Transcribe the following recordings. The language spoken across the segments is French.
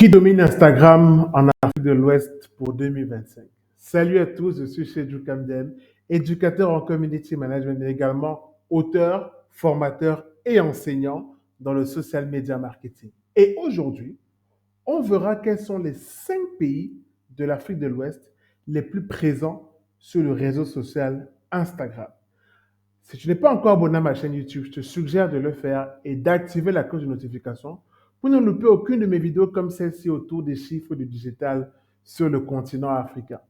Qui domine Instagram en Afrique de l'Ouest pour 2025? Salut à tous, je suis Chedjou Kamdem, éducateur en community management, mais également auteur, formateur et enseignant dans le social media marketing. Et aujourd'hui, on verra quels sont les 5 pays de l'Afrique de l'Ouest les plus présents sur le réseau social Instagram. Si tu n'es pas encore abonné à ma chaîne YouTube, je te suggère de le faire et d'activer la cloche de notification pour ne louper aucune de mes vidéos comme celle-ci autour des chiffres du digital sur le continent africain.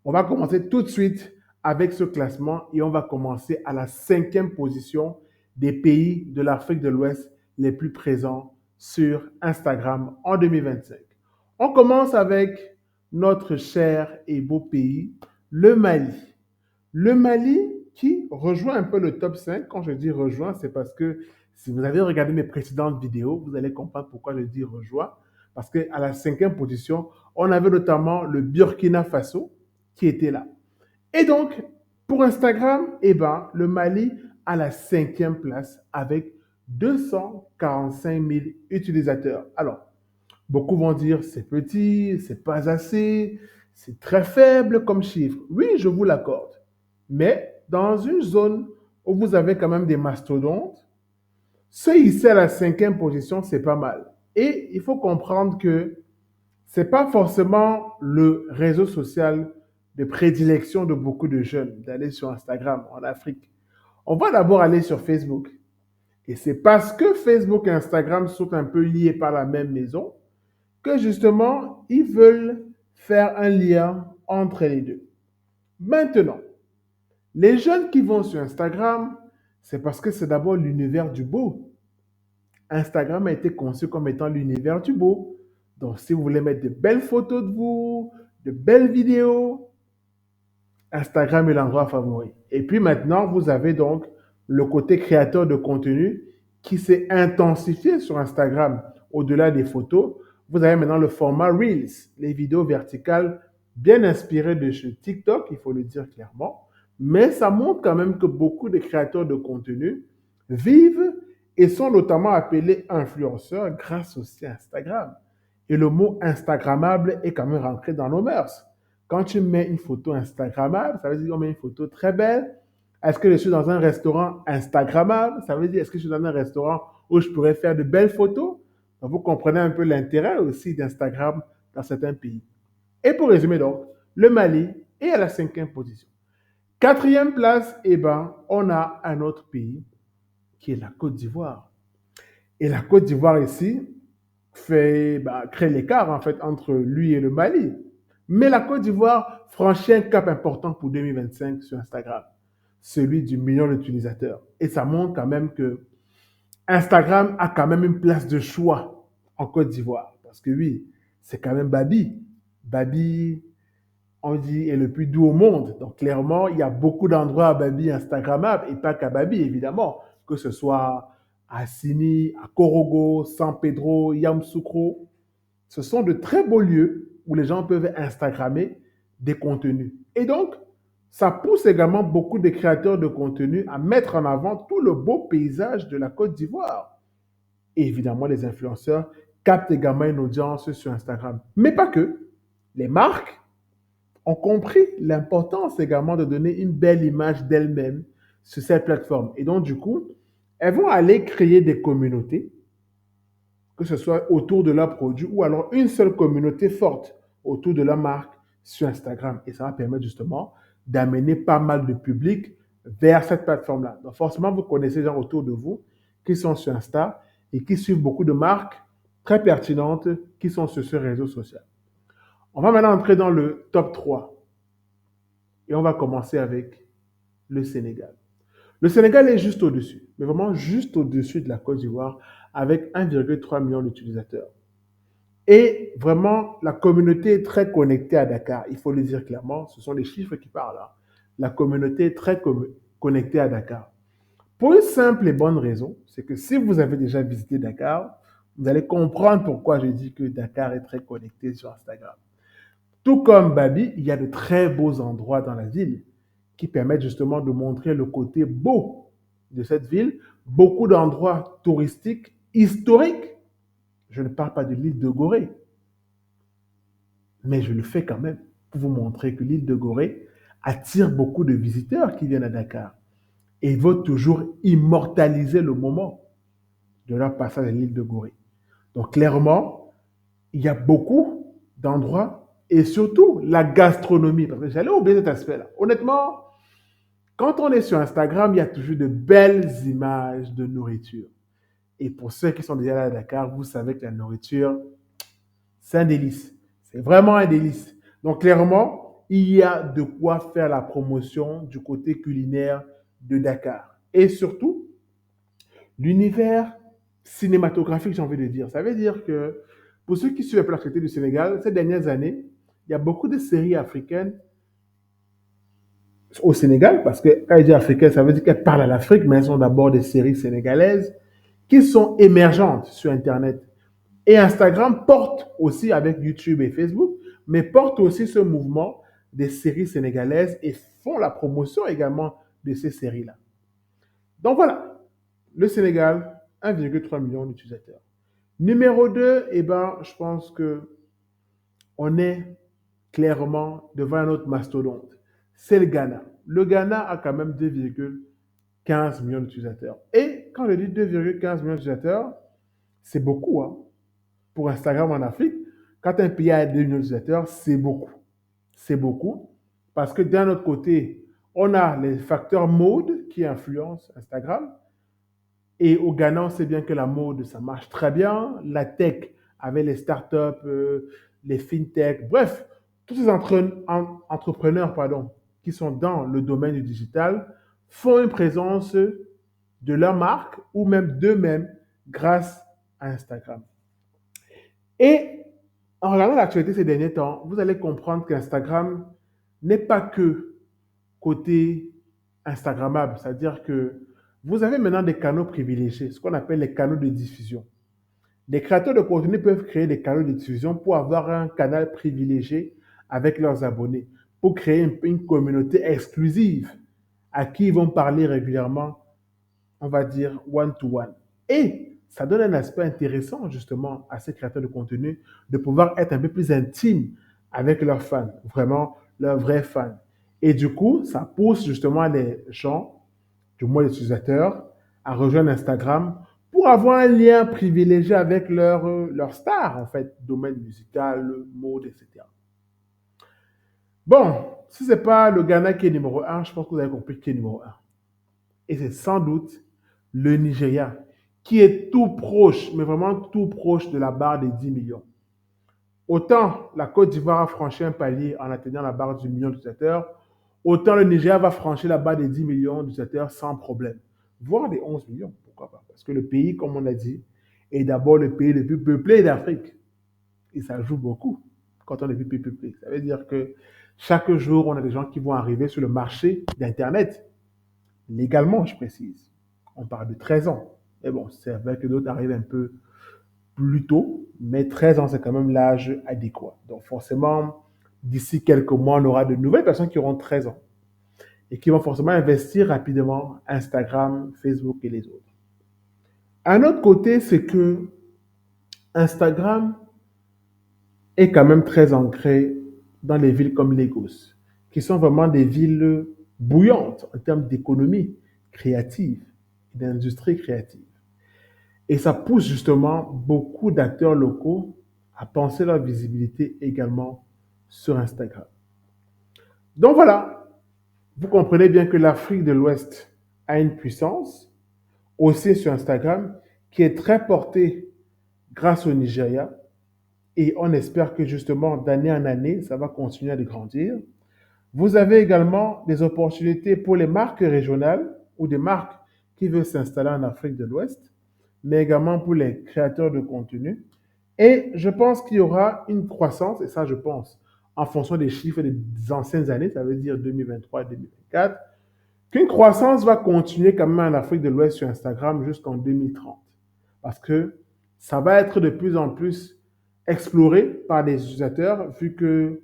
On va commencer tout de suite avec ce classement et on va commencer à la 5e position des pays de l'Afrique de l'Ouest les plus présents sur Instagram en 2025. On commence avec notre cher et beau pays, le Mali. Le Mali qui rejoint un peu le top 5. Quand je dis rejoint, c'est parce que si vous avez regardé mes précédentes vidéos, vous allez comprendre pourquoi je dis rejoint. Parce qu'à la 5e position, on avait notamment le Burkina Faso qui était là. Et donc, pour Instagram, le Mali a la 5e place avec 245 000 utilisateurs. Alors, beaucoup vont dire c'est petit, c'est pas assez, c'est très faible comme chiffre. Oui, je vous l'accorde. Mais dans une zone où vous avez quand même des mastodontes, ceux ici à la 5e position, c'est pas mal. Et il faut comprendre que c'est pas forcément le réseau social de prédilection de beaucoup de jeunes d'aller sur Instagram en Afrique. On va d'abord aller sur Facebook. Et c'est parce que Facebook et Instagram sont un peu liés par la même maison que justement, ils veulent faire un lien entre les deux. Maintenant, les jeunes qui vont sur Instagram, c'est parce que c'est d'abord l'univers du beau. Instagram a été conçu comme étant l'univers du beau. Donc, si vous voulez mettre de belles photos de vous, de belles vidéos, Instagram est l'endroit favori. Et puis maintenant, vous avez donc le côté créateur de contenu qui s'est intensifié sur Instagram. Au-delà des photos, vous avez maintenant le format Reels, les vidéos verticales bien inspirées de chez TikTok, il faut le dire clairement. Mais ça montre quand même que beaucoup de créateurs de contenu vivent et sont notamment appelés influenceurs grâce aussi à Instagram. Et le mot Instagrammable est quand même rentré dans nos mœurs. Quand tu mets une photo Instagrammable, ça veut dire qu'on met une photo très belle. Est-ce que je suis dans un restaurant Instagrammable? Ça veut dire est-ce que je suis dans un restaurant où je pourrais faire de belles photos? Donc, vous comprenez un peu l'intérêt aussi d'Instagram dans certains pays. Et pour résumer donc, le Mali est à la 5e position. 4e place, on a un autre pays qui est la Côte d'Ivoire. Et la Côte d'Ivoire ici crée l'écart en fait entre lui et le Mali. Mais la Côte d'Ivoire franchit un cap important pour 2025 sur Instagram, celui du million d'utilisateurs. Et ça montre quand même que Instagram a quand même une place de choix en Côte d'Ivoire. Parce que oui, c'est quand même Babi. Babi, on dit, est le plus doux au monde. Donc clairement, il y a beaucoup d'endroits à Babi Instagrammables et pas qu'à Babi, évidemment. Que ce soit à Sini, à Korogo, San Pedro, Yamoussoukro. Ce sont de très beaux lieux où les gens peuvent Instagrammer des contenus. Et donc, ça pousse également beaucoup de créateurs de contenu à mettre en avant tout le beau paysage de la Côte d'Ivoire. Et évidemment, les influenceurs captent également une audience sur Instagram. Mais pas que. Les marques ont compris l'importance également de donner une belle image d'elles-mêmes sur cette plateforme. Et donc, du coup, elles vont aller créer des communautés, que ce soit autour de leur produit ou alors une seule communauté forte autour de la marque sur Instagram. Et ça va permettre justement d'amener pas mal de public vers cette plateforme-là. Donc forcément, vous connaissez les gens autour de vous qui sont sur Insta et qui suivent beaucoup de marques très pertinentes qui sont sur ce réseau social. On va maintenant entrer dans le top 3 et on va commencer avec le Sénégal. Le Sénégal est juste au-dessus, mais vraiment juste au-dessus de la Côte d'Ivoire avec 1,3 million d'utilisateurs. Et vraiment, la communauté est très connectée à Dakar. Il faut le dire clairement, ce sont les chiffres qui parlent là. La communauté est très connectée à Dakar. Pour une simple et bonne raison, c'est que si vous avez déjà visité Dakar, vous allez comprendre pourquoi je dis que Dakar est très connecté sur Instagram. Tout comme Babi, il y a de très beaux endroits dans la ville qui permettent justement de montrer le côté beau de cette ville. Beaucoup d'endroits touristiques historiques. Je ne parle pas de l'île de Gorée. mais je le fais quand même pour vous montrer que l'île de Gorée attire beaucoup de visiteurs qui viennent à Dakar et veut toujours immortaliser le moment de leur passage à l'île de Gorée. Donc clairement, il y a beaucoup d'endroits et surtout la gastronomie, parce que j'allais oublier cet aspect-là. Honnêtement, quand on est sur Instagram, il y a toujours de belles images de nourriture. Et pour ceux qui sont déjà là à Dakar, vous savez que la nourriture, c'est un délice. C'est vraiment un délice. Donc clairement, il y a de quoi faire la promotion du côté culinaire de Dakar. Et surtout, l'univers cinématographique, j'ai envie de dire. Ça veut dire que pour ceux qui suivent un peu l'actualité du Sénégal, ces dernières années, il y a beaucoup de séries africaines au Sénégal, parce que quand je dis africaine, ça veut dire qu'elles parlent à l'Afrique, mais elles sont d'abord des séries sénégalaises qui sont émergentes sur Internet. Et Instagram porte aussi avec YouTube et Facebook, mais porte aussi ce mouvement des séries sénégalaises et font la promotion également de ces séries-là. Donc voilà, le Sénégal, 1,3 million d'utilisateurs. Numéro 2, eh ben, je pense que on est clairement devant un autre mastodonte. C'est le Ghana. Le Ghana a quand même 2,15 millions d'utilisateurs. Et quand je dis 2,15 millions d'utilisateurs, c'est beaucoup, hein. Pour Instagram en Afrique, quand un pays a 2 millions d'utilisateurs, c'est beaucoup. C'est beaucoup. Parce que d'un autre côté, on a les facteurs mode qui influencent Instagram. Et au Ghana, on sait bien que la mode, ça marche très bien. La tech, avec les startups, les fintech, bref, tous ces entrepreneurs pardon, qui sont dans le domaine du digital font une présence de leur marque ou même d'eux-mêmes grâce à Instagram. Et en regardant l'actualité ces derniers temps, vous allez comprendre qu'Instagram n'est pas que côté Instagrammable, c'est-à-dire que vous avez maintenant des canaux privilégiés, ce qu'on appelle les canaux de diffusion. Les créateurs de contenu peuvent créer des canaux de diffusion pour avoir un canal privilégié avec leurs abonnés, pour créer une communauté exclusive à qui ils vont parler régulièrement, on va dire one-to-one. Et ça donne un aspect intéressant justement à ces créateurs de contenu de pouvoir être un peu plus intime avec leurs fans, vraiment leurs vrais fans. Et du coup, ça pousse justement les gens, du moins les utilisateurs, à rejoindre Instagram pour avoir un lien privilégié avec leur star, en fait, domaine musical, mode, etc. Bon, si ce n'est pas le Ghana qui est numéro un, je pense que vous avez compris qui est numéro un. Et c'est sans doute le Nigeria, qui est tout proche, mais vraiment tout proche de la barre des 10 millions. Autant la Côte d'Ivoire a franchi un palier en atteignant la barre du million d'utilisateurs, autant le Nigeria va franchir la barre des 10 millions d'utilisateurs sans problème, voire des 11 millions, pourquoi pas. Parce que le pays, comme on a dit, est d'abord le pays le plus peuplé d'Afrique. Et ça joue beaucoup quand on est plus peuplé. Ça veut dire que chaque jour, on a des gens qui vont arriver sur le marché d'Internet, légalement, je précise. On parle de 13 ans. Mais bon, c'est vrai que d'autres arrivent un peu plus tôt, mais 13 ans, c'est quand même l'âge adéquat. Donc forcément, d'ici quelques mois, on aura de nouvelles personnes qui auront 13 ans et qui vont forcément investir rapidement Instagram, Facebook et les autres. Un autre côté, c'est que Instagram est quand même très ancré dans les villes comme Lagos, qui sont vraiment des villes bouillantes en termes d'économie créative et d'industrie créative. Et ça pousse justement beaucoup d'acteurs locaux à penser leur visibilité également sur Instagram. Donc voilà, vous comprenez bien que l'Afrique de l'Ouest a une puissance, aussi sur Instagram, qui est très portée grâce au Nigeria. Et on espère que justement, d'année en année, ça va continuer à grandir. Vous avez également des opportunités pour les marques régionales ou des marques qui veulent s'installer en Afrique de l'Ouest, mais également pour les créateurs de contenu. Et je pense qu'il y aura une croissance, et ça je pense, en fonction des chiffres des anciennes années, ça veut dire 2023 et 2024, qu'une croissance va continuer quand même en Afrique de l'Ouest sur Instagram jusqu'en 2030. Parce que ça va être de plus en plus exploré par les utilisateurs, vu que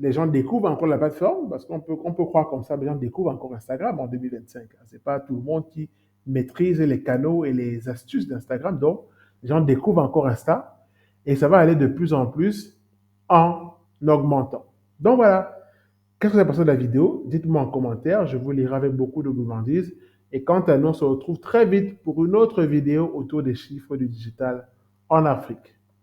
les gens découvrent encore la plateforme, parce qu'on peut croire comme ça, les gens découvrent encore Instagram en 2025. Ce n'est pas tout le monde qui maîtrise les canaux et les astuces d'Instagram, donc les gens découvrent encore Insta, et ça va aller de plus en plus en augmentant. Donc voilà, qu'est-ce que vous avez pensé de la vidéo? Dites-moi en commentaire, je vous lirai avec beaucoup de gourmandise. Et quant à nous, on se retrouve très vite pour une autre vidéo autour des chiffres du digital en Afrique.